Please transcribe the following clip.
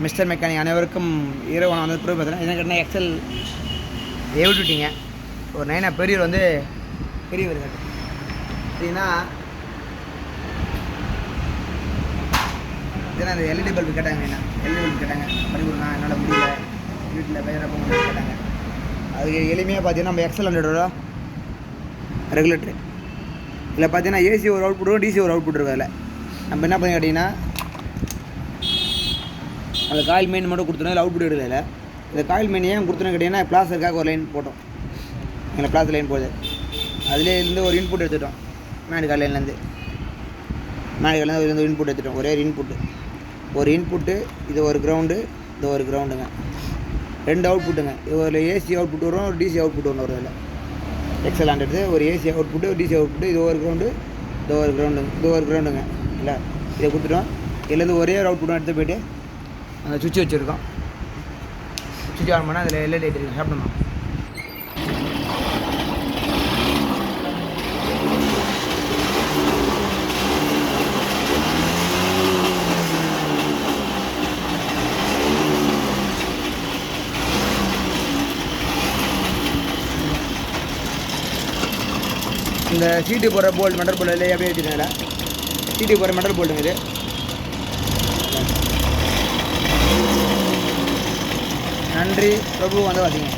Mister mechanic அனைவருக்கும் இரவு வந்து ப்ரூவ் பார்த்தீங்கன்னா என்ன கேட்டால் எக்ஸல் விட்டுட்டீங்க ஒரு நைனா பெரியவர் வந்து பெரியவர் கேட்டு அப்படின்னா இதெல்லாம் அந்த எல்இடி பல்பு கேட்டாங்க. என்ன எல்இடி பல்பு கேட்டாங்க, பண்ணி கொடுங்க, என்னால் முடியல, வீட்டில் பயிரப்ப முடியல கேட்டாங்க. அதுக்கு எளிமையாக பார்த்தீங்கன்னா நம்ம எக்ஸல் 100 ரெகுலேட்டரு இதில் பார்த்தீங்கன்னா ஏசி ஒரு அவுட்புட் இருக்கும், டிசி ஒரு அவுட்புட் இருக்கும். அதில் நம்ம என்ன பண்ணி கேட்டிங்கன்னா அந்த காயில் மெயின் மட்டும் கொடுத்துருவோம், இல்லை அவுட்புட் எடுக்கல. இந்த காயில் மெயின் ஏன் கொடுத்துருன்னு கேட்டிங்கன்னா பிளாஸ்டருக்காக ஒரு லைன் போட்டோம், எங்களை பிளாஸ்டர் லைன் போகுது. அதுலேருந்து ஒரு இன்புட் எடுத்துட்டோம், மேடு காலையிலேருந்து இதுலேருந்து இன்புட் எடுத்துட்டோம். ஒரே ஒரு இன்புட்டு, இது ஒரு கிரவுண்டு, இது ஒரு கிரவுண்டுங்க, 2 அவுட்புட்டுங்க. இது ஒரு ஏசி அவுட்புட் வரும், ஒரு டிசி அவுட்புட் ஒன்று வரும். இதில் எக்ஸல் 100 ஒரு ஏசி அவுட்புட்டு, ஒரு டிசி அவுட்புட்டு, இது ஒரு கிரவுண்டு, இது ஒரு கிரவுண்டுங்க. இல்லை இதை கொடுத்துட்டோம். இதுலேருந்து ஒரே ஒரு அவுட்புட்டும் எடுத்து போய்ட்டு அந்த சுவிட்ச் வச்சுருக்கோம். சுவிட்ச் ஆன் பண்ணால் அதில் எல்இடி லைட் இருக்குது, சாப்பிடணும். இந்த சீட்டு போடுற போல்ட் மெட்டல் போல்ட் இல்லை அப்படியே வச்சுருக்கேன். சீட்டு போடுற மெட்டல் போல்ட்டுங்க இது. நன்றி பிரபு வந்து பார்த்தீங்க.